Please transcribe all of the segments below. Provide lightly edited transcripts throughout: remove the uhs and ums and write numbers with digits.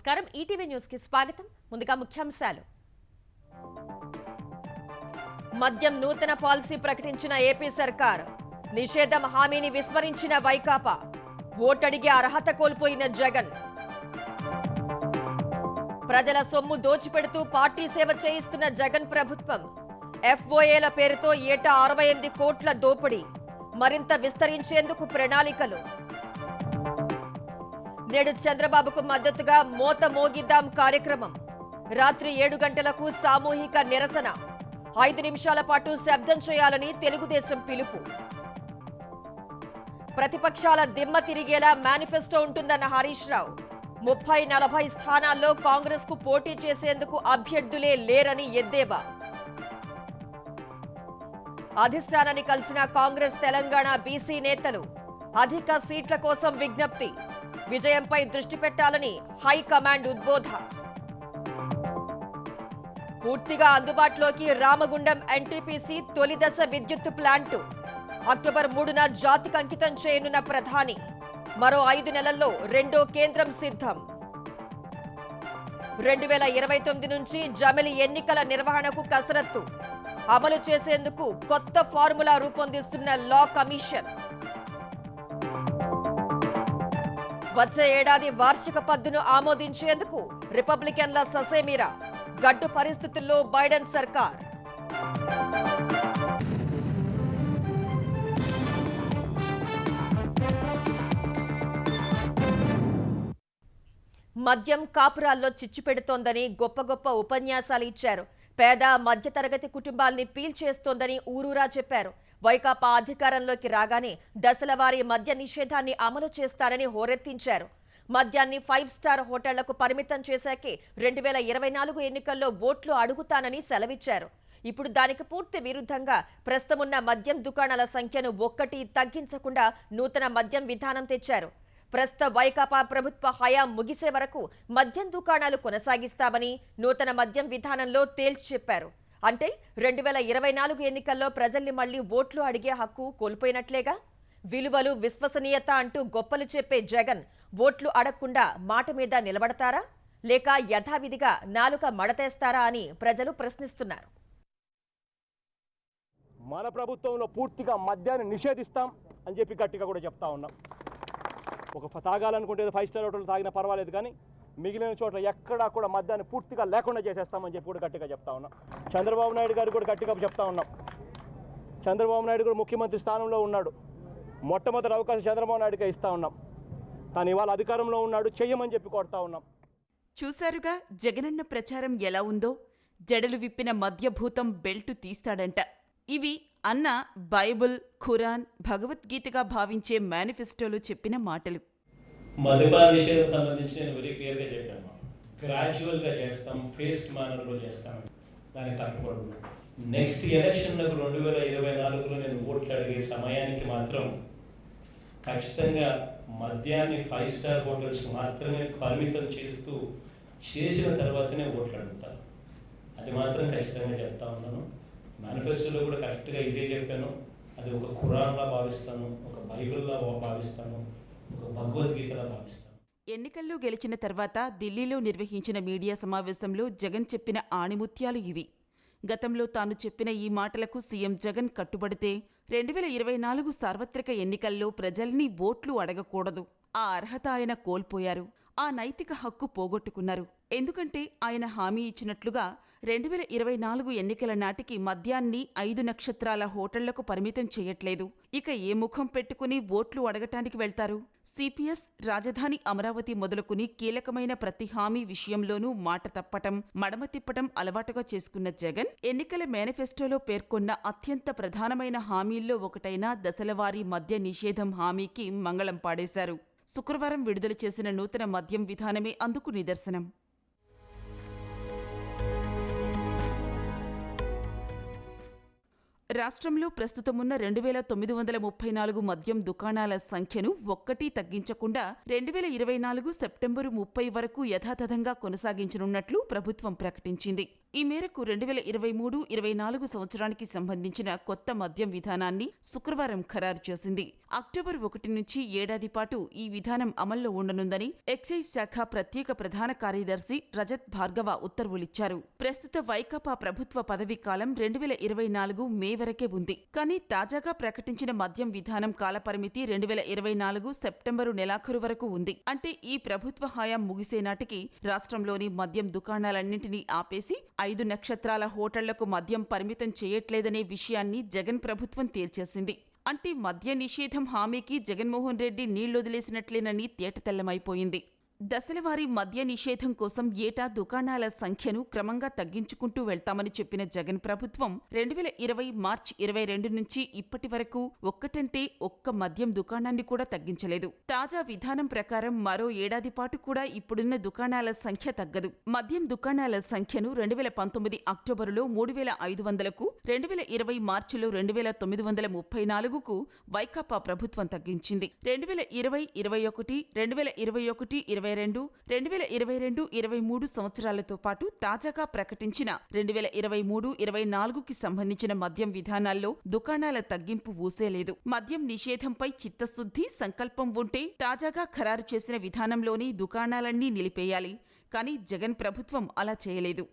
నమస్కారం. ETV news కి స్వాగతం. ముందుగా ముఖ్యాంశాలు. మద్యం నూతన పాలసీ ప్రకటించిన ఏపీ సర్కార్. నిషేధం హామీని విస్మరించిన వైకాపా. ఓటడిగే అర్హత కోల్పోయిన జగన్. ప్రజల సొమ్ము దోచిపెడుతూ పార్టీ సేవ చేయిస్తున్న జగన్ ప్రభుత్వం. ఎఫ్ఓఏల పేరుతో ఏటా 68 కోట్ల దోపిడీ. మరింత విస్తరించేందుకు ప్రణాళికలు. నేడు చంద్రబాబుకు మద్దతుగా మోత మోగిద్దాం కార్యక్రమం. రాత్రి 7 గంటలకు సామూహిక నిరసన. 5 నిమిషాల పాటు శబ్దం చేయాలని తెలుగుదేశం పిలుపు. ప్రతిపక్షాల దిమ్మ తిరిగేలా మేనిఫెస్టో ఉంటుందన్న హరీష్ రావు. 30-40 స్థానాల్లో కాంగ్రెస్ కు పోటీ చేసేందుకు అభ్యర్థులే లేరని ఎద్దేవా. అధిష్టానాన్ని కలిసిన కాంగ్రెస్ తెలంగాణ బీసీ నేతలు. అధిక సీట్ల కోసం విజ్ఞప్తి. విజయంపై దృష్టి పెట్టాలని హైకమాండ్ ఉద్బోధ. పూర్తిగా అందుబాటులోకి రామగుండం ఎన్టీపీసీ తొలి దశ విద్యుత్ ప్లాంటు. అక్టోబర్ 3న జాతికి అంకితం చేయనున్న ప్రధాని. మరో 5 నెలల్లో రెండో కేంద్రం సిద్ధం. 2029 నుంచి జమిలి ఎన్నికల నిర్వహణకు కసరత్తు. అమలు చేసేందుకు కొత్త ఫార్ములా రూపొందిస్తున్న లా కమిషన్. వచ్చే ఏడాది వార్షిక పద్దును ఆమోదించేందుకు రిపబ్లికన్ల ససేమిరా. గడ్డు పరిస్థితుల్లో బైడెన్ సర్కార్. మద్యం కాపురాల్లో చిచ్చు పెడుతోందని గొప్ప ఉపన్యాసాలు ఇచ్చారు. పేద మధ్యతరగతి కుటుంబాల్ని పీల్చేస్తోందని ఊరూరా చెప్పారు. వైకాపా అధికారంలోకి రాగానే దశలవారీ మద్య నిషేధాన్ని అమలు చేస్తారని హోరెత్తించారు. మద్యాన్ని 5 స్టార్ హోటళ్లకు పరిమితం చేశాకే 2024 ఎన్నికల్లో ఓట్లు అడుగుతానని సెలవిచ్చారు. ఇప్పుడు దానికి పూర్తి విరుద్ధంగా ప్రస్తుతమున్న మద్యం దుకాణాల సంఖ్యను ఒక్కటి తగ్గించకుండా నూతన మద్యం విధానం తెచ్చారు. ప్రస్తుత వైకాపా ప్రభుత్వ హయాం ముగిసే వరకు మద్యం దుకాణాలు కొనసాగిస్తామని నూతన మద్యం విధానంలో తేల్చి చెప్పారు. అంటే 2024 ఎన్నికల్లో ప్రజల్ని మళ్లీ ఓట్లు అడిగే హక్కు కోల్పోయినట్లేగా. విలువలు, విశ్వసనీయత అంటూ గొప్పలు చెప్పే జగన్ ఓట్లు అడగకుండా మాట మీద నిలబడతారా, లేక యథావిధిగా నాలుక మడతేస్తారా అని ప్రజలు ప్రశ్నిస్తున్నారు. మన ప్రభుత్వంలో పూర్తిగా మద్యాన్ని నిషేధిస్తాం అని చెప్పి గట్టిగా కూడా చెప్తా ఉన్నాం. ఒక తాగాలనుకుంటే 5 స్టార్ హోటల్ తాగినా పర్వాలేదు, కానీ మిగిలిన చోట్ల ఎక్కడా కూడా మద్యాన్ని పూర్తిగా లేకుండా చేసేస్తామని చెప్పి కూడా గట్టిగా చెప్తా ఉన్నాం. చంద్రబాబు నాయుడు గారు కూడా గట్టిగా చెప్తా ఉన్నాం. చంద్రబాబు నాయుడు కూడా ముఖ్యమంత్రి స్థానంలో ఉన్నాడు. మొట్టమొదటి అవకాశం చంద్రబాబు నాయుడుగా ఇస్తా ఉన్నాం. తాను ఇవాళ అధికారంలో ఉన్నాడు, చెయ్యమని చెప్పి కొడతా ఉన్నాం. చూశారుగా జగనన్న ప్రచారం ఎలా ఉందో. జడలు విప్పిన మద్యభూతం బెల్టు తీస్తాడంట. ఇవి అన్న బైబుల్, ఖురాన్, భగవద్గీతగా భావించే మేనిఫెస్టోలో చెప్పిన మాటలు. మద్యపాన విషయం సంబంధించి నేను వెరీ క్లియర్గా చెప్పాను. గ్రాడ్యువల్గా చేస్తాం, ఫేస్డ్ మేనర్లో చేస్తాం, దానికి కట్టుబడున్నాం. నెక్స్ట్ ఎలక్షన్లకు 2024లో నేను ఓట్లు అడిగే సమయానికి మాత్రం ఖచ్చితంగా మద్యాన్ని 5 స్టార్ హోటల్స్ మాత్రమే పరిమితం చేస్తూ చేసిన తర్వాతనే ఓట్లు అడుగుతాను. అది మాత్రం ఖచ్చితంగా చెప్తా ఉన్నాను. మేనిఫెస్టోలో కూడా కరెక్ట్గా ఇదే చెప్పాను. అది ఒక ఖురాన్లా భావిస్తాను, ఒక బైబిల్లా భావిస్తాను, ఒక భగవద్గీతలా భావిస్తాను. ఎన్నికల్లో గెలిచిన తర్వాత ఢిల్లీలో నిర్వహించిన మీడియా సమావేశంలో జగన్ చెప్పిన ఆణిముత్యాలు ఇవి. గతంలో తాను చెప్పిన ఈ మాటలకు సీఎం జగన్ కట్టుబడితే 2024 సార్వత్రిక ఎన్నికల్లో ప్రజల్ని ఓట్లు అడగకూడదు. ఆ అర్హత ఆయన కోల్పోయారు. ఆ నైతిక హక్కు పోగొట్టుకున్నారు. ఎందుకంటే ఆయన హామీ ఇచ్చినట్లుగా 2024 ఎన్నికల నాటికి మద్యాన్ని 5 నక్షత్రాల హోటళ్లకు పరిమితం చేయట్లేదు. ఇక ఏ ముఖం పెట్టుకుని ఓట్లు అడగటానికి వెళ్తారు? సిపిఎస్, రాజధాని అమరావతి మొదలుకుని కీలకమైన ప్రతి హామీ విషయంలోనూ మాట తప్పటం, మడమ తిప్పటం అలవాటుగా చేసుకున్న జగన్ ఎన్నికల మేనిఫెస్టోలో పేర్కొన్న అత్యంత ప్రధానమైన హామీల్లో ఒకటైన దశలవారీ మద్య నిషేధం హామీకి మంగళం పాడేశారు. శుక్రవారం విడుదల చేసిన నూతన మద్యం విధానమే అందుకు నిదర్శనం. రాష్ట్రంలో ప్రస్తుతమున్న 2934 మద్యం దుకాణాల సంఖ్యను ఒక్కటీ తగ్గించకుండా 2024 సెప్టెంబరు 30 వరకు యథాతథంగా కొనసాగించనున్నట్లు ప్రభుత్వం ప్రకటించింది. ఈ మేరకు 2023-24 సంవత్సరానికి సంబంధించిన కొత్త మద్యం విధానాన్ని శుక్రవారం ఖరారు చేసింది. అక్టోబర్ 1 నుంచి ఏడాది పాటు ఈ విధానం అమల్లో ఉండనుందని ఎక్సైజ్ శాఖ ప్రత్యేక ప్రధాన కార్యదర్శి రజత్ భార్గవ ఉత్తర్వులిచ్చారు. ప్రస్తుత వైకాపా ప్రభుత్వ పదవీ కాలం 2024 మే వరకే ఉంది. కానీ తాజాగా ప్రకటించిన మద్యం విధానం కాలపరిమితి 2024 సెప్టెంబరు నెలాఖరు వరకు ఉంది. అంటే ఈ ప్రభుత్వ హయాం ముగిసే నాటికి రాష్ట్రంలోని మద్యం దుకాణాలన్నింటినీ ఆపేసి 5 నక్షత్రాల హోటళ్లకు మద్యం పరిమితం చేయట్లేదనే విషయాన్ని జగన్ ప్రభుత్వం తేల్చేసింది. అంటే మద్య నిషేధం హామీకి జగన్మోహన్ రెడ్డి నీళ్లొదిలేసినట్లేనని తేటతెల్లమైపోయింది. దశలవారీ మద్య నిషేధం కోసం ఏటా దుకాణాల సంఖ్యను క్రమంగా తగ్గించుకుంటూ వెళ్తామని చెప్పిన జగన్ ప్రభుత్వం 2020 మార్చి 22 నుంచి ఇప్పటి వరకు ఒక్కటంటే ఒక్క మద్యం దుకాణాన్ని కూడా తగ్గించలేదు. తాజా విధానం ప్రకారం మరో ఏడాది పాటు కూడా ఇప్పుడున్న దుకాణాల సంఖ్య తగ్గదు. మద్యం దుకాణాల సంఖ్యను 2019 అక్టోబరులో 3500కు, 2020 మార్చిలో 2934కు వైకాపా ప్రభుత్వం తగ్గించింది. 2020, 21, 2021, 2022, 2023 సంవత్సరాలతో పాటు తాజాగా ప్రకటించిన 2023-24కి సంబంధించిన మద్యం విధానాల్లో దుకాణాల తగ్గింపు ఊసేలేదు. మద్యం నిషేధంపై చిత్తశుద్ధి, సంకల్పం ఉంటే తాజాగా ఖరారు చేసిన విధానంలోనే దుకాణాలన్నీ నిలిపేయాలి. కానీ జగన్ ప్రభుత్వం అలా చేయలేదు.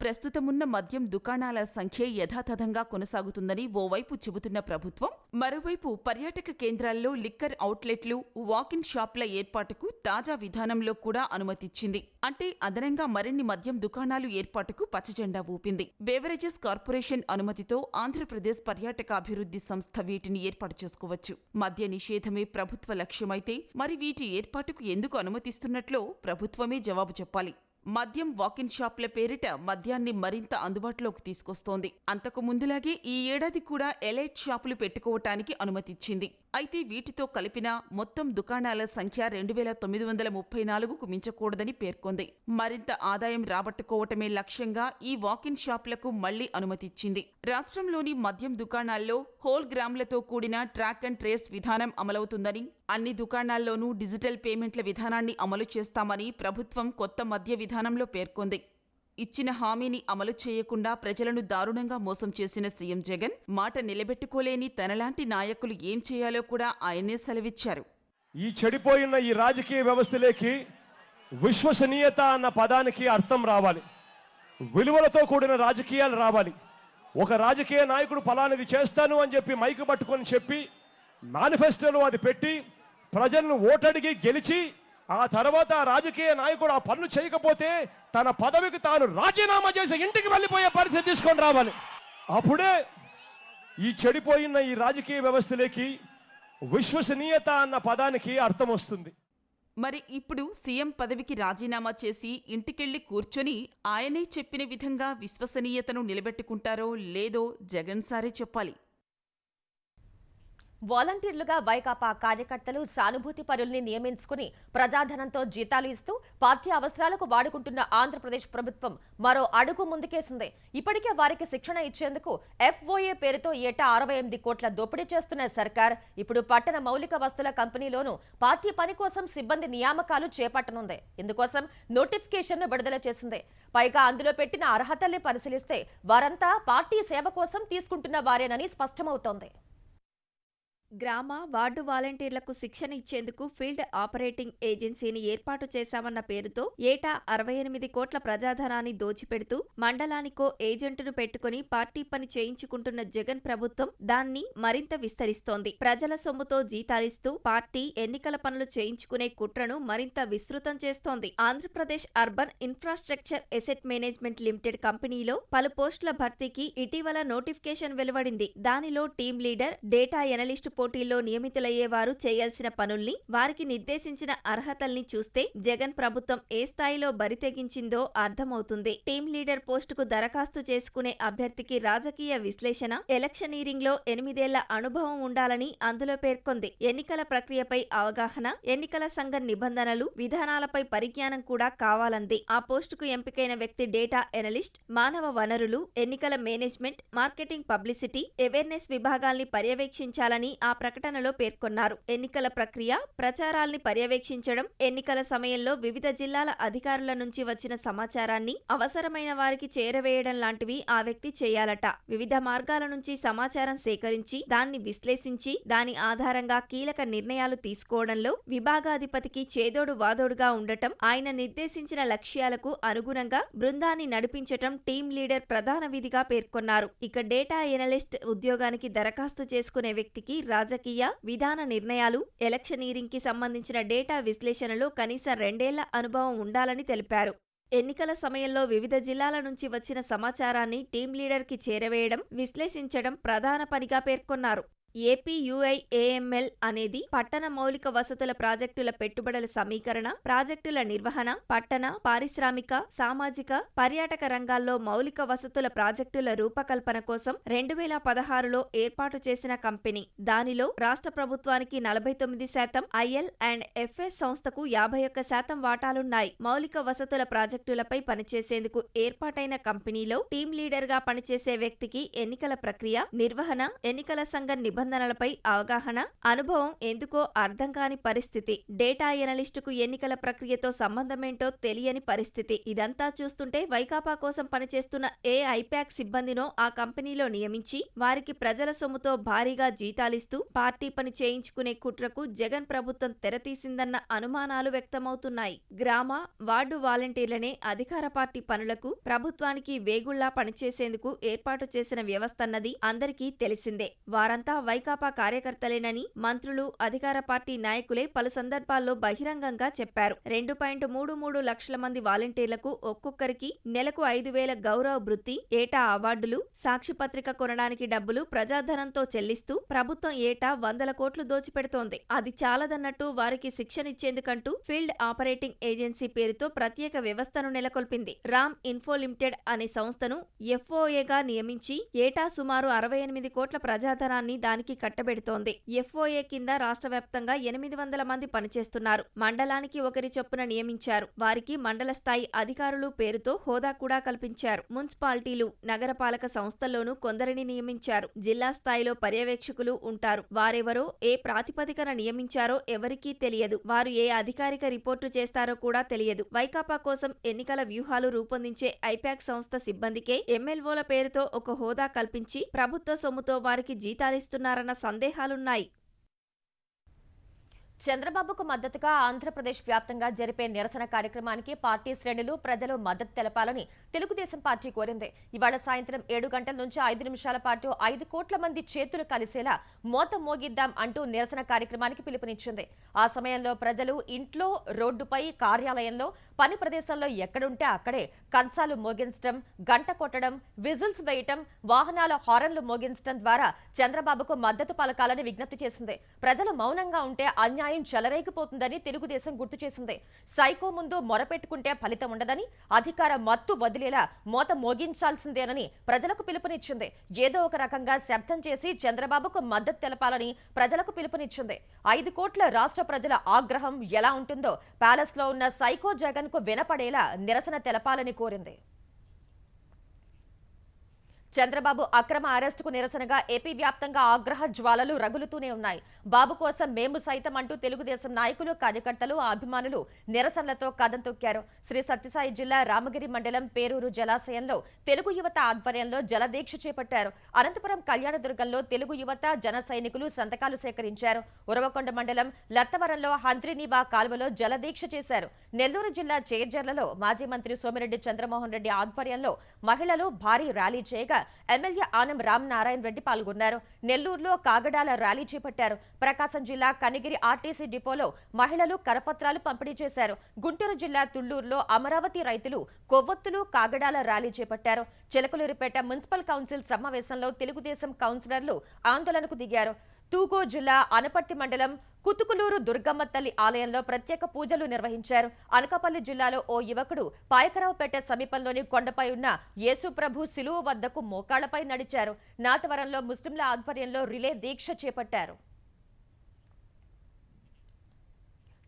ప్రస్తుతమున్న మద్యం దుకాణాల సంఖ్య యథాతథంగా కొనసాగుతుందని ఓవైపు చెబుతున్న ప్రభుత్వం, మరోవైపు పర్యాటక కేంద్రాల్లో లిక్కర్ అవుట్లెట్లు, వాకిన్ షాప్ల ఏర్పాటుకు తాజా విధానంలో కూడా అనుమతిచ్చింది. అంటే అదనంగా మరిన్ని మద్యం దుకాణాలు ఏర్పాటుకు పచ్చజెండా ఊపింది. బేవరేజెస్ కార్పొరేషన్ అనుమతితో ఆంధ్రప్రదేశ్ పర్యాటకాభివృద్ధి సంస్థ వీటిని ఏర్పాటు చేసుకోవచ్చు. మద్య నిషేధమే ప్రభుత్వ లక్ష్యమైతే మరి వీటి ఏర్పాటుకు ఎందుకు అనుమతిస్తున్నట్లో ప్రభుత్వమే జవాబు చెప్పాలి. మద్యం వాకిన్ షాప్ల పేరిట మద్యాన్ని మరింత అందుబాటులోకి తీసుకొస్తోంది. అంతకు ముందులాగే ఈ ఏడాది కూడా ఎలైట్ షాపులు పెట్టుకోవటానికి అనుమతిచ్చింది. అయితే వీటితో కలిపిన మొత్తం దుకాణాల సంఖ్య 2934కు మించకూడదని పేర్కొంది. మరింత ఆదాయం రాబట్టుకోవటమే లక్ష్యంగా ఈ వాకిన్ షాపులకు మళ్లీ అనుమతిచ్చింది. రాష్ట్రంలోని మద్యం దుకాణాల్లో హోల్ గ్రాములతో కూడిన ట్రాక్ అండ్ ట్రేస్ విధానం అమలవుతుందని, అన్ని దుకాణాల్లోనూ డిజిటల్ పేమెంట్ల విధానాన్ని అమలు చేస్తామని ప్రభుత్వం కొత్త మద్య విధానంలో పేర్కొంది. ఇచ్చిన హామీని అమలు చేయకుండా ప్రజలను దారుణంగా మోసం చేసిన సీఎం జగన్ మాట నిలబెట్టుకోలేని తనలాంటి నాయకులు ఏం చేయాలో కూడా ఆయనే సెలవిచ్చారు. ఈ చెడిపోయిన ఈ రాజకీయ వ్యవస్థలోకి విశ్వసనీయత అన్న పదానికి అర్థం రావాలి. విలువలతో కూడిన రాజకీయాలు రావాలి. ఒక రాజకీయ నాయకుడు ఫలానిది చేస్తాను అని చెప్పి మైకు పట్టుకొని చెప్పి మేనిఫెస్టోలో అది పెట్టి ప్రజలను ఓటడిగి గెలిచి ఆ తర్వాత రాజకీయ నాయకుడు ఆ పనులు చేయకపోతే తన పదవికి తాను రాజీనామా చేసి ఇంటికి వెళ్ళిపోయే పరిస్థితి తీసుకొని రావాలి. అప్పుడే ఈ చెడిపోయిన ఈ రాజకీయ వ్యవస్థలోకి విశ్వసనీయత అన్న పదానికి అర్థం వస్తుంది. మరి ఇప్పుడు సీఎం పదవికి రాజీనామా చేసి ఇంటికెళ్లి కూర్చొని ఆయనే చెప్పిన విధంగా విశ్వసనీయతను నిలబెట్టుకుంటారో లేదో జగన్ సారే చెప్పాలి. వాలంటీర్లుగా వైకాపా కార్యకర్తలు సానుభూతి పరుల్ని నియమించుకుని ప్రజాధనంతో జీతాలు ఇస్తూ పార్టీ అవసరాలకు వాడుకుంటున్న ఆంధ్రప్రదేశ్ ప్రభుత్వం మరో అడుగు ముందుకేసింది. ఇప్పటికే వారికి శిక్షణ ఇచ్చేందుకు FOA పేరుతో ఏటా 68 కోట్ల దోపిడీ చేస్తున్న సర్కార్ ఇప్పుడు పట్టణ మౌలిక వస్తువుల కంపెనీలోనూ పార్టీ పని కోసం సిబ్బంది నియామకాలు చేపట్టనుంది. ఇందుకోసం నోటిఫికేషన్ను విడుదల చేసింది. పైగా అందులో పెట్టిన అర్హతల్ని పరిశీలిస్తే వారంతా పార్టీ సేవ కోసం తీసుకుంటున్న వారేనని స్పష్టమవుతోంది. గ్రామ, వార్డు వాలంటీర్లకు శిక్షణ ఇచ్చేందుకు ఫీల్డ్ ఆపరేటింగ్ ఏజెన్సీని ఏర్పాటు చేశామన్న పేరుతో ఏటా 68 కోట్ల ప్రజాధనాన్ని దోచిపెడుతూ మండలానికో ఏజెంటును పెట్టుకుని పార్టీ పని చేయించుకుంటున్న జగన్ ప్రభుత్వం దాన్ని మరింత విస్తరిస్తోంది. ప్రజల సొమ్ముతో జీతాలిస్తూ పార్టీ ఎన్నికల పనులు చేయించుకునే కుట్రను మరింత విస్తృతం చేస్తోంది. Andhra Pradesh urban infrastructure asset management limited కంపెనీలో పలు పోస్టుల భర్తీకి ఇటీవల నోటిఫికేషన్ వెలువడింది. దానిలో టీం లీడర్, డేటా ఎనలిస్టు పోటీల్లో నియమితులయ్యేవారు చేయాల్సిన పనుల్ని, వారికి నిర్దేశించిన అర్హతల్ని చూస్తే జగన్ ప్రభుత్వం ఏ స్థాయిలో బరితెగించిందో అర్థమవుతుంది. టీం లీడర్ పోస్టుకు దరఖాస్తు చేసుకునే అభ్యర్థికి రాజకీయ విశ్లేషణ, ఎలక్షనీరింగ్ లో 8 ఏళ్ల అనుభవం ఉండాలని అందులో పేర్కొంది. ఎన్నికల ప్రక్రియపై అవగాహన, ఎన్నికల సంఘం నిబంధనలు, విధానాలపై పరిజ్ఞానం కూడా కావాలంది. ఆ పోస్టుకు ఎంపికైన వ్యక్తి డేటా ఎనలిస్ట్, మానవ వనరులు, ఎన్నికల మేనేజ్మెంట్, మార్కెటింగ్, పబ్లిసిటీ, అవేర్నెస్ విభాగాల్ని పర్యవేక్షించాలని ఆ ప్రకటనలో పేర్కొన్నారు. ఎన్నికల ప్రక్రియ, ప్రచారాల్ని పర్యవేక్షించడం, ఎన్నికల సమయంలో వివిధ జిల్లాల అధికారుల నుంచి వచ్చిన సమాచారాన్ని అవసరమైన వారికి చేరవేయడం లాంటివి ఆ వ్యక్తి చేయాలట. వివిధ మార్గాల నుంచి సమాచారం సేకరించి దాన్ని విశ్లేషించి దాని ఆధారంగా కీలక నిర్ణయాలు తీసుకోవడంలో విభాగాధిపతికి చేదోడు వాదోడుగా ఉండటం, ఆయన నిర్దేశించిన లక్ష్యాలకు అనుగుణంగా బృందాన్ని నడిపించటం టీం లీడర్ ప్రధాన విధిగా పేర్కొన్నారు. ఇక డేటా ఎనలిస్ట్ ఉద్యోగానికి దరఖాస్తు చేసుకునే వ్యక్తికి రాజకీయ, విధాన నిర్ణయాలు, ఎలక్షనీరింగ్ కి సంబంధించిన డేటా విశ్లేషణలో కనీసం 2 ఏళ్ల అనుభవం ఉండాలని తెలిపారు. ఎన్నికల సమయంలో వివిధ జిల్లాల నుంచి వచ్చిన సమాచారాన్ని టీం లీడర్కి చేరవేయడం, విశ్లేషించడం ప్రధాన పనిగా పేర్కొన్నారు. ఏపీయూఐఏఎంఎల్ అనేది పట్టణ మౌలిక వసతుల ప్రాజెక్టుల పెట్టుబడుల సమీకరణ, ప్రాజెక్టుల నిర్వహణ, పట్టణ, పారిశ్రామిక, సామాజిక, పర్యాటక రంగాల్లో మౌలిక వసతుల ప్రాజెక్టుల రూపకల్పన కోసం 2016లో ఏర్పాటు చేసిన కంపెనీ. దానిలో రాష్ట్ర ప్రభుత్వానికి 49%, IL&FS సంస్థకు 51% వాటాలున్నాయి. మౌలిక వసతుల ప్రాజెక్టులపై పనిచేసేందుకు ఏర్పాటైన కంపెనీలో టీం లీడర్ గా పనిచేసే వ్యక్తికి ఎన్నికల ప్రక్రియ, నిర్వహణ, ఎన్నికల సంఘం నిబంధనలపై అవగాహన, అనుభవం ఎందుకో అర్థం కాని పరిస్థితి. డేటా ఎనలిస్టుకు ఎన్నికల ప్రక్రియతో సంబంధమేంటో తెలియని పరిస్థితి. ఇదంతా చూస్తుంటే వైకాపా కోసం పనిచేస్తున్న ఏ ఐపాక్ సిబ్బందినో ఆ కంపెనీలో నియమించి వారికి ప్రజల సొమ్ముతో భారీగా జీతాలిస్తూ పార్టీ పని చేయించుకునే కుట్రకు జగన్ ప్రభుత్వం తెరతీసిందన్న అనుమానాలు వ్యక్తమవుతున్నాయి. గ్రామ, వార్డు వాలంటీర్లనే అధికార పార్టీ పనులకు, ప్రభుత్వానికి వేగుళ్లా పనిచేసేందుకు ఏర్పాటు చేసిన వ్యవస్థన్నది అందరికీ తెలిసిందే. వారంతా వైకాపా కార్యకర్తలేనని మంత్రులు, అధికార పార్టీ నాయకులే పలు సందర్భాల్లో బహిరంగంగా చెప్పారు. 2.33 లక్షల మంది వాలంటీర్లకు ఒక్కొక్కరికి నెలకు 5,000 గౌరవ భృతి, ఏటా అవార్డులు, సాక్షిపత్రిక కొనడానికి డబ్బులు ప్రజాధనంతో చెల్లిస్తూ ప్రభుత్వం ఏటా 100 కోట్లు దోచిపెడుతోంది. అది చాలదన్నట్టు వారికి శిక్షణిచ్చేందుకంటూ ఫీల్డ్ ఆపరేటింగ్ ఏజెన్సీ పేరుతో ప్రత్యేక వ్యవస్థను నెలకొల్పింది. రామ్ ఇన్ఫో లిమిటెడ్ అనే సంస్థను FOAగా నియమించి ఏటా సుమారు 68 కోట్ల ప్రజాధనాన్ని దానికి కట్టబెడుతోంది. FOA కింద రాష్ట్ర వ్యాప్తంగా 800 మంది పనిచేస్తున్నారు. మండలానికి ఒకరి చొప్పున నియమించారు. వారికి మండల స్థాయి అధికారులు పేరుతో హోదా కూడా కల్పించారు. మున్సిపాలిటీలు, నగరపాలక సంస్థల్లోనూ కొందరిని నియమించారు. జిల్లా స్థాయిలో పర్యవేక్షకులు ఉంటారు. వారెవరో, ఏ ప్రాతిపదికన నియమించారో ఎవరికీ తెలియదు. వారు ఏ అధికారిక రిపోర్టు చేస్తారో కూడా తెలియదు. వైకాపా కోసం ఎన్నికల వ్యూహాలు రూపొందించే ఐపాక్ సంస్థ సిబ్బందికే MLOల పేరుతో ఒక హోదా కల్పించి ప్రభుత్వ సొమ్ముతో వారికి జీతాలిస్తున్నారన్న సందేహాలున్నాయి. చంద్రబాబుకు మద్దతుగా ఆంధ్రప్రదేశ్ వ్యాప్తంగా జరిపే నిరసన కార్యక్రమానికి పార్టీ శ్రేణులు, ప్రజలు మద్దతు తెలపాలని తెలుగుదేశం పార్టీ కోరింది. ఇవాళ సాయంత్రం 7 గంటల నుంచి 5 నిమిషాల పాటు 5 కోట్ల మంది చేతులు కలిసేలా మోత మోగిద్దాం అంటూ నిరసన కార్యక్రమానికి పిలుపునిచ్చింది. ఆ సమయంలో ప్రజలు ఇంట్లో, రోడ్డుపై, కార్యాలయంలో, పని ప్రదేశంలో ఎక్కడుంటే అక్కడే కంచాలు మోగించడం, గంట కొట్టడం, విజిల్స్ వేయటం, వాహనాల హారన్లు మోగించడం ద్వారా చంద్రబాబుకు మద్దతు పలకాలని విజ్ఞప్తి చేసింది. ప్రజలు మౌనంగా ఉంటే అన్యాయం చెలరేగిపోతుందని తెలుగుదేశం గుర్తు చేసింది. సైకో ముందు మొరపెట్టుకుంటే ఫలితం ఉండదని, అధికార మత్తు వదిలేలా మోత మోగించాల్సిందేనని ప్రజలకు పిలుపునిచ్చింది. ఏదో ఒక రకంగా శబ్దం చేసి చంద్రబాబుకు మద్దతు తెలపాలని ప్రజలకు పిలుపునిచ్చింది. 5 కోట్ల రాష్ట్ర ప్రజల ఆగ్రహం ఎలా ఉంటుందో ప్యాలెస్ లో ఉన్న సైకో జగన్ కు వినపడేలా నిరసన తెలపాలని కోరింది. చంద్రబాబు అక్రమ అరెస్టుకు నిరసనగా ఏపీ వ్యాప్తంగా ఆగ్రహ జ్వాలలు రగులుతూనే ఉన్నాయి. బాబు కోసం మేము సైతం అంటూ తెలుగుదేశం నాయకులు, కార్యకర్తలు, అభిమానులు నిరసనలతో కదం తొక్కారు. శ్రీ సత్యసాయి జిల్లా రామగిరి మండలం పేరూరు జలాశయంలో తెలుగు యువత ఆధ్వర్యంలో జలదీక్ష చేపట్టారు. అనంతపురం కళ్యాణదుర్గంలో తెలుగు యువత, జన సైనికులు సంతకాలు సేకరించారు. ఉరవకొండ మండలం లత్తవరంలో హంద్రినీవా కాల్వలో జలదీక్ష చేశారు. నెల్లూరు జిల్లా చేర్జర్లలో మాజీ మంత్రి సోమిరెడ్డి చంద్రమోహన్ రెడ్డి ఆధ్వర్యంలో మహిళలు భారీ ర్యాలీ చేయగా ఎమ్మెల్యే ఆనం రామనారాయణ రెడ్డి పాల్గొన్నారు. నెల్లూరులో కాగడాల ర్యాలీ చేపట్టారు. ప్రకాశం జిల్లా కనిగిరి ఆర్టీసీ డిపోలో మహిళలు కరపత్రాలు పంపిణీ చేశారు. గుంటూరు జిల్లా తుళ్లూరులో అమరావతి రైతులు కొవ్వొత్తులు, కాగడాల ర్యాలీ చేపట్టారు. చిలకలూరిపేట మున్సిపల్ కౌన్సిల్ సమావేశంలో తెలుగుదేశం కౌన్సిలర్లు ఆందోళనకు దిగారు. తూగో జిల్లా అనపర్తి మండలం కుతుకులూరు దుర్గమ్మ తల్లి ఆలయంలో ప్రత్యేక పూజలు నిర్వహించారు. అనకాపల్లి జిల్లాలో ఓ యువకుడు పాయకరావుపేట సమీపంలోని కొండపై ఉన్న యేసుప్రభు శిలువ వద్దకు మోకాళ్లపై నడిచారు. నాతవరంలో ముస్లింల ఆధ్వర్యంలో రిలే దీక్ష చేపట్టారు.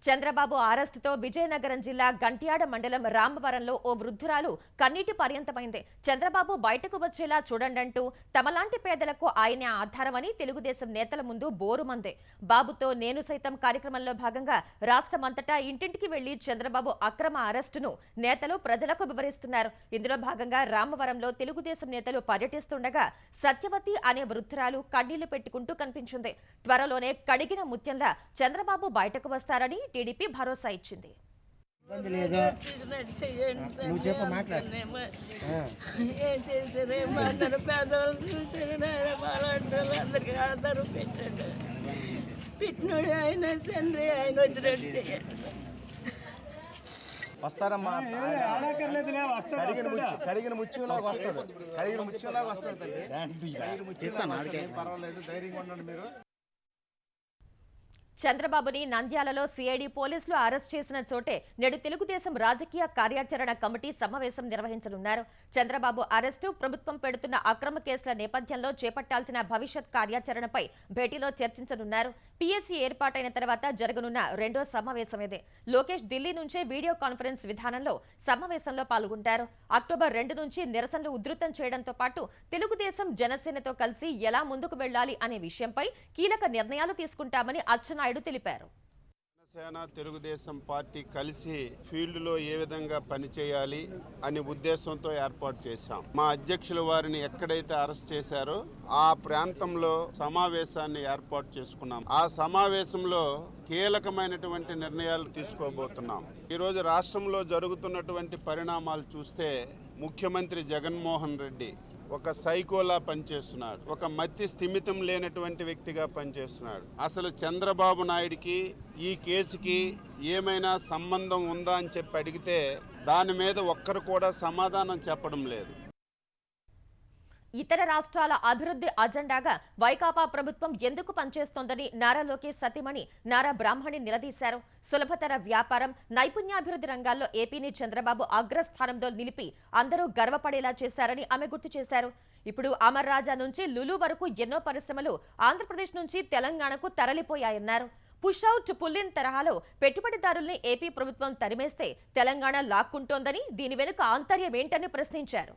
చంద్రబాబు అరెస్టుతో విజయనగరం జిల్లా గంట్యాడ మండలం రామవరంలో ఓ వృద్ధురాలు కన్నీటి పర్యంతమైంది. చంద్రబాబు బయటకు వచ్చేలా చూడండంటూ తమలాంటి పేదలకు ఆయనే ఆధారమని తెలుగుదేశం నేతల ముందు బోరుమందే. బాబుతో నేను సైతం కార్యక్రమంలో భాగంగా రాష్ట్రమంతటా ఇంటింటికి వెళ్లి చంద్రబాబు అక్రమ అరెస్టును నేతలు ప్రజలకు వివరిస్తున్నారు. ఇందులో భాగంగా రామవరంలో తెలుగుదేశం నేతలు పర్యటిస్తుండగా సత్యవతి అనే వృద్ధురాలు కన్నీళ్లు పెట్టుకుంటూ కనిపించింది. త్వరలోనే కడిగిన ముత్యంలా చంద్రబాబు బయటకు వస్తారని టీడీపీ భరోసా ఇచ్చింది. నువ్వు చెప్పు మాట్లాడు. ఏం చేశారు ఏం మాట్లాడు పేదవాళ్ళు చూసారు అందరికీ ఆధారం పెట్టాడు. పెట్టినోడు ఆయన తండ్రి ఆయన వచ్చినట్టు చేయండి. వస్తారమ్మా, కడిగిన ముత్యంలాగా వస్తాడు. కడిగిన ముత్యంలాగా వస్తాడు తల్లి. పర్వాలేదు, ధైర్యంగా ఉండండి మీరు. చంద్రబాబుని నంద్యాలలో సిఐడి పోలీసులు అరెస్ట్ చేసిన చోటే నేడు తెలుగుదేశం రాజకీయ కార్యాచరణ కమిటీ సమావేశం నిర్వహించనున్నారు. చంద్రబాబు అరెస్టు, ప్రభుత్వం పెడుతున్న అక్రమ కేసుల నేపథ్యంలో చేపట్టాల్సిన భవిష్యత్ కార్యాచరణపై భేటీలో చర్చించనున్నారు. పీఎస్సీ ఏర్పాటైన తర్వాత జరగనున్న రెండో సమావేశం ఇదే. లోకేష్ ఢిల్లీ నుంచే వీడియో కాన్ఫరెన్స్ విధానంలో సమావేశంలో పాల్గొంటారు. అక్టోబర్ 2 నుంచి నిరసనలు ఉధృతం చేయడంతో పాటు తెలుగుదేశం జనసేనతో కలిసి ఎలా ముందుకు వెళ్లాలి అనే విషయంపై కీలక నిర్ణయాలు తీసుకుంటామని అచ్చెన్నాయుడు తెలిపారు. జనసేన తెలుగుదేశం పార్టీ కలిసి ఫీల్డ్లో ఏ విధంగా పనిచేయాలి అనే ఉద్దేశంతో ఏర్పాటు చేశాం. మా అధ్యక్షుల వారిని ఎక్కడైతే అరెస్ట్ చేశారో ఆ ప్రాంతంలో సమావేశాన్ని ఏర్పాటు చేసుకున్నాం. ఆ సమావేశంలో కీలకమైనటువంటి నిర్ణయాలు తీసుకోబోతున్నాం. ఈరోజు రాష్ట్రంలో జరుగుతున్నటువంటి పరిణామాలు చూస్తే ముఖ్యమంత్రి జగన్మోహన్ రెడ్డి ఒక సైకోలా పనిచేస్తున్నాడు. ఒక మతి స్థిమితం లేనటువంటి వ్యక్తిగా పనిచేస్తున్నాడు. అసలు చంద్రబాబు నాయుడికి ఈ కేసుకి ఏమైనా సంబంధం ఉందా అని చెప్పి అడిగితే దాని మీద ఒక్కరు కూడా సమాధానం చెప్పడం లేదు. ఇతర రాష్ట్రాల అభివృద్ధి అజెండాగా వైకాపా ప్రభుత్వం ఎందుకు పనిచేస్తోందని నారా లోకేష్ సతీమణి నారా బ్రాహ్మణి నిలదీశారు. సులభతర వ్యాపారం, నైపుణ్యాభివృద్ధి రంగాల్లో ఏపీని చంద్రబాబు అగ్రస్థానంలో నిలిపి అందరూ గర్వపడేలా చేశారని ఆమె గుర్తు చేశారు. ఇప్పుడు అమర్ రాజా నుంచి లులు వరకు ఎన్నో పరిశ్రమలు ఆంధ్రప్రదేశ్ నుంచి తెలంగాణకు తరలిపోయాయన్నారు. పుష్ అవుట్ పుల్ ఇన్ తరహాలో పెట్టుబడిదారుల్ని ఏపీ ప్రభుత్వం తరిమేస్తే తెలంగాణ లాక్కుంటోందని, దీని వెనుక ఆంతర్యం ఏంటని ప్రశ్నించారు.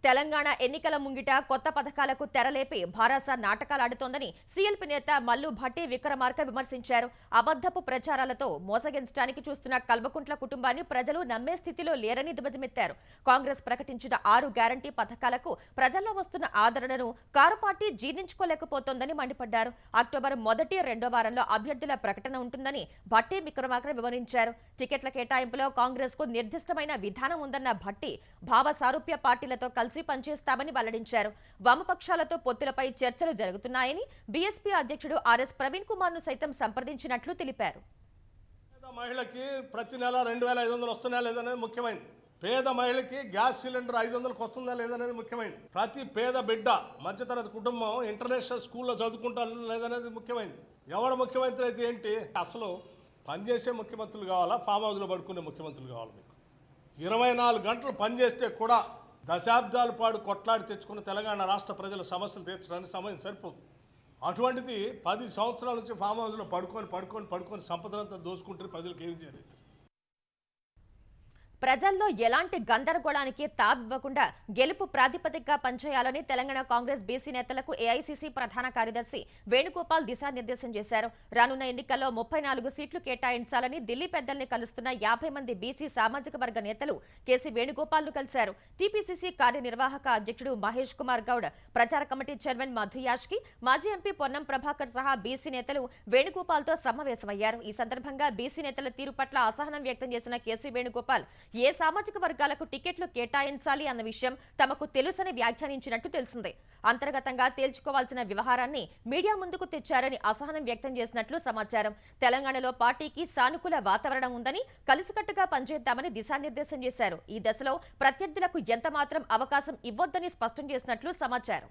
తెలంగాణ ఎన్నికల ముంగిట కొత్త పథకాలకు తెరలేపి భారాస నాటకాలాడుతోందని సీఎల్పీ నేత మల్లు భట్టి విక్రమార్క విమర్శించారు. అబద్ధపు ప్రచారాలతో మోసగించడానికి చూస్తున్న కల్వకుంట్ల కుటుంబాన్ని ప్రజలు నమ్మే స్థితిలో లేరని ధ్వజమెత్తారు. కాంగ్రెస్ ప్రకటించిన 6 గ్యారంటీ పథకాలకు ప్రజల్లో వస్తున్న ఆదరణను కారు పార్టీ జీర్ణించుకోలేకపోతోందని మండిపడ్డారు. అక్టోబర్ 1, 2 వారంలో అభ్యర్థుల ప్రకటన ఉంటుందని భట్టి విక్రమార్క వివరించారు. టికెట్ల కేటాయింపులో కాంగ్రెస్ కు నిర్దిష్టమైన విధానం ఉందన్న భట్టి భావ సారూప్య పార్టీలతో కలిసి పనిచేస్తామని వెల్లడించారు. వామపక్షాలతో పొత్తులపై చర్చలు జరుగుతున్నాయని బీఎస్పీ అధ్యక్షుడు ఆర్ఎస్ ప్రవీణ్ కుమార్ ను సైతం సంప్రదించినట్లు తెలిపారు. పేద మహిళకి ప్రతి నెల 2500 వస్తుందా లేదనేది ముఖ్యమైనది. పేద మహిళకి గ్యాస్ సిలిండర్ 500కి వస్తుందా లేదనేది ముఖ్యమైనది. ప్రతి పేద బిడ్డ, మధ్యతరగతి కుటుంబం ఇంటర్నేషనల్ స్కూల్లో చదువుకుంటా లేదనేది ముఖ్యమైనది. ఎవరు ముఖ్యమంత్రి అయితే ఏంటి? అసలు పనిచేసే ముఖ్యమంత్రులు కావాలా, ఫామ్ హౌస్లో పడుకునే ముఖ్యమంత్రులు కావాలి? మీకు 24 గంటలు పనిచేస్తే కూడా దశాబ్దాల పాటు కొట్లాడి తెచ్చుకున్న తెలంగాణ రాష్ట్ర ప్రజల సమస్యలు తీర్చడానికి సమయం సరిపోదు. అటువంటిది 10 సంవత్సరాల నుంచి ఫామ్ హౌస్లో పడుకొని సంపదలంతా దోసుకుంటే ప్రజలకు ఏం చేయలేదు. ప్రజల్లో ఎలాంటి గందరగోళానికి తావివ్వకుండా గెలుపు ప్రాతిపదికగా పనిచేయాలని తెలంగాణ కాంగ్రెస్ బీసీ నేతలకు ఏఐసీసీ ప్రధాన కార్యదర్శి వేణుగోపాల్ దిశానిర్దేశం చేశారు. రానున్న ఎన్నికల్లో 34 సీట్లు కేటాయించాలని ఢిల్లీ పెద్దల్ని కలుస్తున్న 50 మంది బీసీ సామాజిక వర్గ నేతలు కేసీ వేణుగోపాల్ ను కలిశారు. టీపీసీసీ కార్యనిర్వాహక అధ్యక్షుడు మహేష్ కుమార్ గౌడ్, ప్రచార కమిటీ చైర్మన్ మధు యాష్కి, మాజీ ఎంపీ పొన్నం ప్రభాకర్ సహా బీసీ నేతలు వేణుగోపాల్ తో సమావేశమయ్యారు. ఈ సందర్భంగా బీసీ నేతల తీరు పట్ల అసహనం వ్యక్తం చేసిన కేసీ వేణుగోపాల్ ఏ సామాజిక వర్గాలకు టికెట్లు కేటాయించాలి అన్న విషయం తమకు తెలుసని వ్యాఖ్యానించినట్టు తెలిసింది. అంతర్గతంగా తేల్చుకోవాల్సిన వ్యవహారాన్ని మీడియా ముందుకు తెచ్చారని అసహనం వ్యక్తం చేసినట్లు సమాచారం. తెలంగాణలో పార్టీకి సానుకూల వాతావరణం ఉందని, కలిసికట్టుగా పనిచేద్దామని దిశానిర్దేశం చేశారు. ఈ దశలో ప్రత్యర్థులకు ఎంతమాత్రం అవకాశం ఇవ్వొద్దని స్పష్టం చేసినట్లు సమాచారం.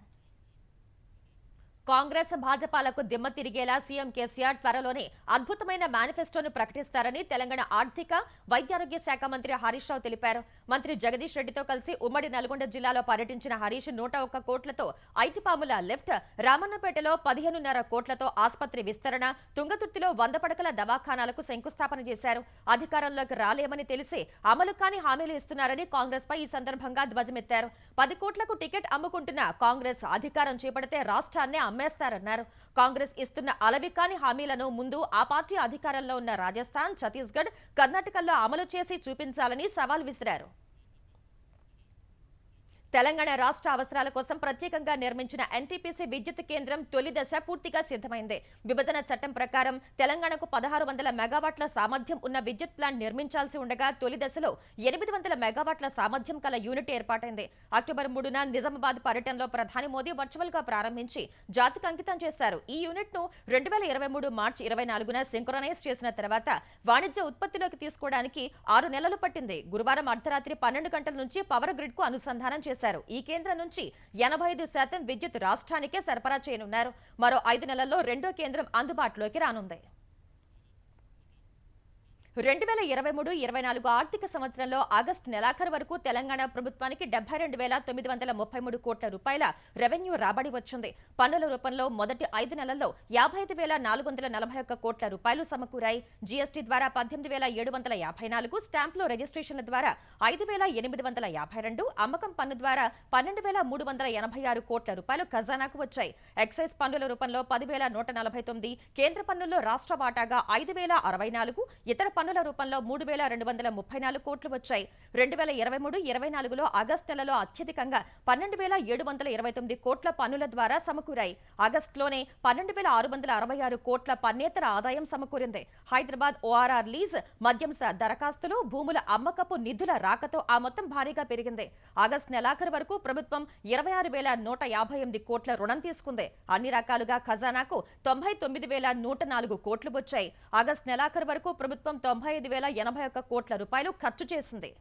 కాంగ్రెస్ భాజపాలకు దిమ్మ తిరిగేలా సీఎం కేసీఆర్ త్వరలోనే అద్భుతమైన మేనిఫెస్టోను ప్రకటిస్తారని తెలంగాణ ఆర్థిక వైద్యారోగ్య శాఖ మంత్రి హరీష్ రావు తెలిపారు. మంత్రి జగదీష్ రెడ్డితో కలిసి ఉమ్మడి నల్గొండ జిల్లాలో పర్యటించిన హరీష్ 101 కోట్లతో ఐటిపాముల లిఫ్ట్, రామన్నపేటలో 15.5 కోట్లతో ఆసుపత్రి విస్తరణ, తుంగతుర్తిలో 100 పడకల దవాఖానాలకు శంకుస్థాపన చేశారు. అధికారంలోకి రాలేమని తెలిసి అమలు కాని హామీలు ఇస్తున్నారని కాంగ్రెస్ పై ఈ సందర్భంగా ధ్వజమెత్తారు. 10 కోట్లకు టికెట్ అమ్ముకుంటున్న కాంగ్రెస్ అధికారం చేపడితే రాష్ట్రాన్ని అమ్మేస్తారన్నారు. కాంగ్రెస్ ఇస్తున్న అలవి కాని హామీలను ముందు ఆ పార్టీ అధికారంలో ఉన్న రాజస్థాన్, ఛత్తీస్గఢ్, కర్ణాటకల్లో అమలు చేసి చూపించాలని సవాల్ విసిరారు. తెలంగాణ రాష్ట్ర అవసరాల కోసం ప్రత్యేకంగా నిర్మించిన ఎన్టీపీసీ విద్యుత్ కేంద్రం తొలి దశ పూర్తిగా సిద్ధమైంది. విభజన చట్టం ప్రకారం తెలంగాణకు 1600 మెగావాట్ల సామర్థ్యం ఉన్న విద్యుత్ ప్లాంట్ నిర్మించాల్సి ఉండగా తొలి దశలో 800 మెగావాట్ల సామర్థ్యం కల యూనిట్ ఏర్పాటైంది. అక్టోబర్ 3న నిజామాబాద్ పర్యటనలో ప్రధాని మోదీ వర్చువల్ గా ప్రారంభించి జాతికి అంకితం చేశారు. ఈ యూనిట్ ను 2023 మార్చి 24న సింక్రొనైజ్ చేసిన తర్వాత వాణిజ్య ఉత్పత్తిలోకి తీసుకోవడానికి 6 నెలలు పట్టింది. గురువారం అర్ధరాత్రి 12 గంటల నుంచి పవర్ గ్రిడ్ కు అనుసంధానం చేశారు. ఈ కేంద్రం నుంచి 85% విద్యుత్ రాష్ట్రానికే సరఫరా చేయనున్నారు. మరో 5 నెలల్లో రెండో కేంద్రం అందుబాటులోకి రానుంది. 2023-24 ఆర్థిక సంవత్సరంలో ఆగస్టు నెలాఖరు వరకు తెలంగాణ ప్రభుత్వానికి 72,933 కోట్ల రూపాయల రెవెన్యూ రాబడి వచ్చింది. పన్నుల రూపంలో మొదటి 5 నెలల్లో 55,441 కోట్ల రూపాయలు సమకూరాయి. జీఎస్టీ ద్వారా 18,754, స్టాంపులు రిజిస్ట్రేషన్ల ద్వారా 5,852, అమ్మకం పన్ను ద్వారా 12,386 కోట్ల రూపాయలు ఖజానాకు వచ్చాయి. ఎక్సైజ్ పన్నుల రూపంలో 10,149, కేంద్ర పన్నుల్లో రాష్ట్ర వాటాగా 5,064, ఇతర పన్నుల రూపంలో 3,234 కోట్లు వచ్చాయి. 2023-24లో ఆగస్టు నెలలో అత్యధికంగా 12,729 కోట్ల పన్నుల ద్వారా సమకూరాయి. ఆగస్టులోనే 12,666 కోట్ల పన్నేతర ఆదాయం సమకూరింది. హైదరాబాద్ ఓఆర్ఆర్ లీజ్, మద్యం దరఖాస్తులు, భూముల అమ్మకపు నిధుల రాకతో ఆ మొత్తం భారీగా పెరిగింది. ఆగస్టు నెలాఖరు వరకు ప్రభుత్వం 26,158 కోట్ల రుణం తీసుకుంది. అన్ని రకాలుగా ఖజానాకు 99,104 కోట్లు వచ్చాయి. ఆగస్టు నెలాఖరు వరకు ప్రభుత్వం 95,081 కోట్ల రూపాయలు ఖర్చు చేసింది.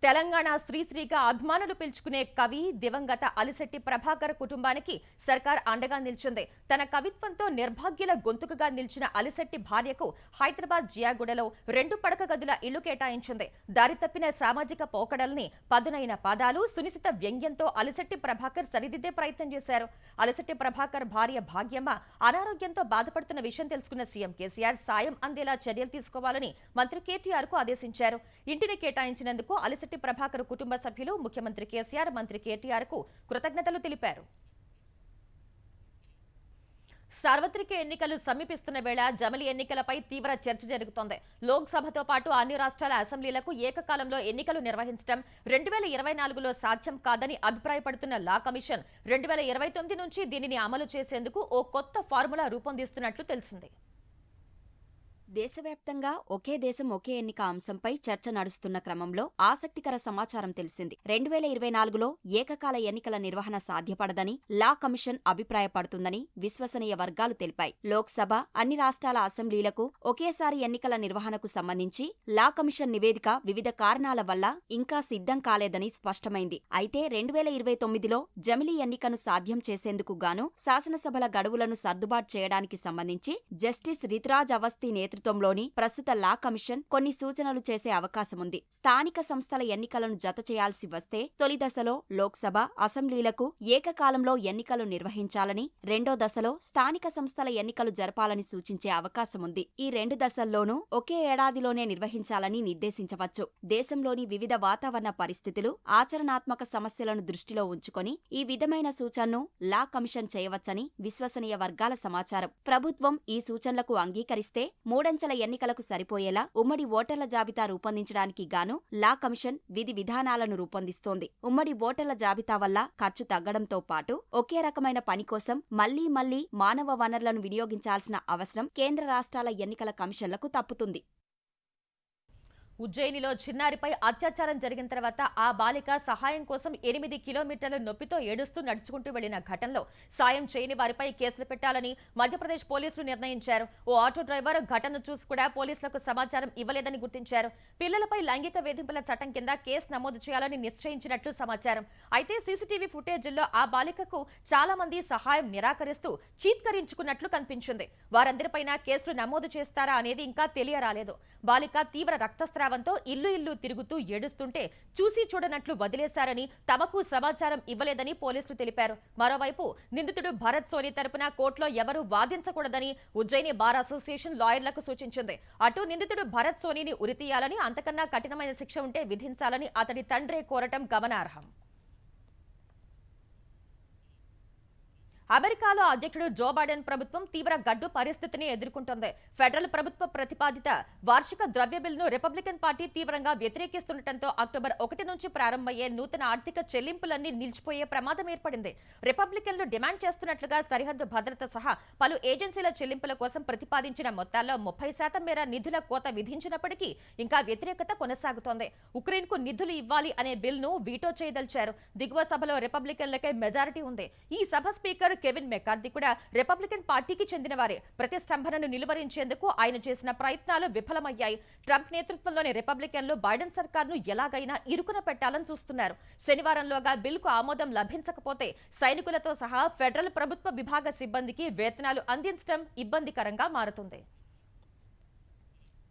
తెలంగాణ శ్రీశ్రీగా అభిమానులు పిలుచుకునే కవి దివంగత అలిశెట్టి ప్రభాకర్ కుటుంబానికి సర్కార్ అండగా నిలిచింది. తన కవిత్వంతో నిర్భాగ్యుల గొంతుకగా నిలిచిన అలిశెట్టి భార్యకు హైదరాబాద్ జియాగూడలో 2 పడక గదుల ఇల్లు కేటాయించింది. దారి తప్పిన సామాజిక పోకడల్ని పదునైన పదాలు, సునిశిత వ్యంగ్యంతో అలిశెట్టి ప్రభాకర్ సరిదిద్దే ప్రయత్నం చేశారు. అలిశెట్టి ప్రభాకర్ భార్య భాగ్యమ్మ అనారోగ్యంతో బాధపడుతున్న విషయం తెలుసుకున్న సీఎం కేసీఆర్ సాయం అందేలా చర్యలు తీసుకోవాలని మంత్రి కేటీఆర్ కు ఆదేశించారు. ఇంటిని కేటాయించినందుకు అలిశెట్టి ప్రభాకర్ కుటుంబ సభ్యులు ముఖ్యమంత్రి కేసీఆర్, మంత్రి కేటీఆర్ కు కృతజ్ఞతలు తెలిపారు. సార్వత్రిక ఎన్నికలు సమీపిస్తున్న వేళ జమిలీ ఎన్నికలపై తీవ్ర చర్చ జరుగుతోంది. లోక్సభతో పాటు అన్ని రాష్ట్రాల అసెంబ్లీలకు ఏకకాలంలో ఎన్నికలు నిర్వహించడం 2024లో సాధ్యం కాదని అభిప్రాయపడుతున్న లా కమిషన్ 2029 నుంచి దీనిని అమలు చేసేందుకు ఓ కొత్త ఫార్ములా రూపొందిస్తున్నట్లు తెలిసింది. దేశవ్యాప్తంగా ఒకే దేశం ఒకే ఎన్నిక అంశంపై చర్చ నడుస్తున్న క్రమంలో ఆసక్తికర సమాచారం తెలిసింది. 2024లో ఏకకాల ఎన్నికల నిర్వహణ సాధ్యపడదని లా కమిషన్ అభిప్రాయపడుతుందని విశ్వసనీయ వర్గాలు తెలిపాయి. లోక్సభ, అన్ని రాష్ట్రాల అసెంబ్లీలకు ఒకేసారి ఎన్నికల నిర్వహణకు సంబంధించి లా కమిషన్ నివేదిక వివిధ కారణాల వల్ల ఇంకా సిద్ధం కాలేదని స్పష్టమైంది. అయితే 2029లో జమిలీ ఎన్నికను సాధ్యం చేసేందుకు గాను శాసనసభల గడువులను సర్దుబాటు చేయడానికి సంబంధించి జస్టిస్ రితురాజ్ అవస్థి నేతృత్వంలోని ప్రస్తుత లా కమిషన్ కొన్ని సూచనలు చేసే అవకాశముంది. స్థానిక సంస్థల ఎన్నికలను జత చేయాల్సి వస్తే తొలి దశలో లోక్సభ, అసెంబ్లీలకు ఏకకాలంలో ఎన్నికలు నిర్వహించాలని, రెండో దశలో స్థానిక సంస్థల ఎన్నికలు జరపాలని సూచించే అవకాశముంది. ఈ 2 దశల్లోనూ ఒకే ఏడాదిలోనే నిర్వహించాలని నిర్దేశించవచ్చు. దేశంలోని వివిధ వాతావరణ పరిస్థితులు, ఆచరణాత్మక సమస్యలను దృష్టిలో ఉంచుకొని ఈ విధమైన సూచనను లా కమిషన్ చేయవచ్చని విశ్వసనీయ వర్గాల సమాచారం. ప్రభుత్వం ఈ సూచనలకు అంగీకరిస్తే 3 అంచెల ఎన్నికలకు సరిపోయేలా ఉమ్మడి ఓటర్ల జాబితా రూపొందించడానికి గాను లా కమిషన్ విధి విధానాలను రూపొందిస్తోంది. ఉమ్మడి ఓటర్ల జాబితా వల్ల ఖర్చు తగ్గడంతో పాటు ఒకే రకమైన పని కోసం మళ్లీ మానవ వనరులను వినియోగించాల్సిన అవసరం కేంద్ర రాష్ట్రాల ఎన్నికల కమిషన్లకు తప్పుతుంది. ఉజ్జయినిలో చిన్నారిపై అత్యాచారం జరిగిన తర్వాత ఆ బాలిక సహాయం కోసం 8 కిలోమీటర్ల నొప్పితో ఏడుస్తూ నడుచుకుంటూ వెళ్లిన ఘటనలో సాయం చేయని వారిపై కేసులు పెట్టాలని మధ్యప్రదేశ్ పోలీసులు నిర్ణయించారు. ఓ ఆటో డ్రైవర్ ఘటనను చూసి కూడా పోలీసులకు సమాచారం ఇవ్వలేదని గుర్తించారు. పిల్లలపై లైంగిక వేధింపుల చట్టం కింద కేసు నమోదు చేయాలని నిశ్చయించినట్లు సమాచారం. అయితే సీసీటీవీ ఫుటేజ్లో ఆ బాలికకు చాలా మంది సహాయం నిరాకరిస్తూ చీత్కరించుకున్నట్లు కనిపించింది. వారందరిపైన కేసులు నమోదు చేస్తారా అనేది ఇంకా తెలియరాలేదు. బాలిక తీవ్ర రక్తస్రావంతో ఇల్లు తిరుగుతూ ఏడుస్తుంటే చూసి చూడనట్లు వదిలేశారని, తమకు సమాచారం ఇవ్వలేదని పోలీసులు తెలిపారు. మరోవైపు నిందితుడు భరత్ సోని తరపున కోర్టులో ఎవరూ వాదించకూడదని ఉజ్జయిని బార్ అసోసియేషన్ లాయర్లకు సూచించింది. అటు నిందితుడు భరత్ సోనీని ఉరితీయాలని, అంతకన్నా కఠినమైన శిక్ష ఉంటే విధించాలని అతడి తండ్రి కోరటం గమనార్హం. అమెరికాలో అధ్యక్షుడు జో బైడెన్ ప్రభుత్వం తీవ్ర గడ్డు పరిస్థితిని ఎదుర్కొంటోంది. ఫెడరల్ ప్రభుత్వ ప్రతిపాదిత వార్షిక ద్రవ్య బిల్లును రిపబ్లికన్ పార్టీ తీవ్రంగా వ్యతిరేకిస్తుండటంతో అక్టోబర్ 1 నుంచి ప్రారంభమయ్యే నూతన ఆర్థిక చెల్లింపులన్నీ నిలిచిపోయే ప్రమాదం ఏర్పడింది. రిపబ్లికన్లు డిమాండ్ చేస్తున్నట్లుగా సరిహద్దు భద్రత సహా పలు ఏజెన్సీల చెల్లింపుల కోసం ప్రతిపాదించిన మొత్తాల్లో 30% మేర నిధుల కోత విధించినప్పటికీ ఇంకా వ్యతిరేకత కొనసాగుతోంది. ఉక్రెయిన్కు నిధులు ఇవ్వాలి అనే బిల్ను వీటో చేయదలిచారు. దిగువ సభలో రిపబ్లికన్లకే మెజారిటీ ఉంది. ఈ సభ స్పీకర్ కెవిన్ మెకార్తీ కూడా రిపబ్లికన్ పార్టీకి చెందినవారే. ప్రతిష్టంభనను నిలువరించేందుకు ఆయన చేసిన ప్రయత్నాలు విఫలమయ్యాయి. ట్రంప్ నేతృత్వంలోని రిపబ్లికన్లు బైడెన్ సర్కార్ను ఎలాగైనా ఇరుకున పెట్టాలని చూస్తున్నారు. శనివారంలోగా బిల్కు ఆమోదం లభించకపోతే సైనికులతో సహా ఫెడరల్ ప్రభుత్వ విభాగ సిబ్బందికి వేతనాలు అందించడం ఇబ్బందికరంగా మారుతుంది.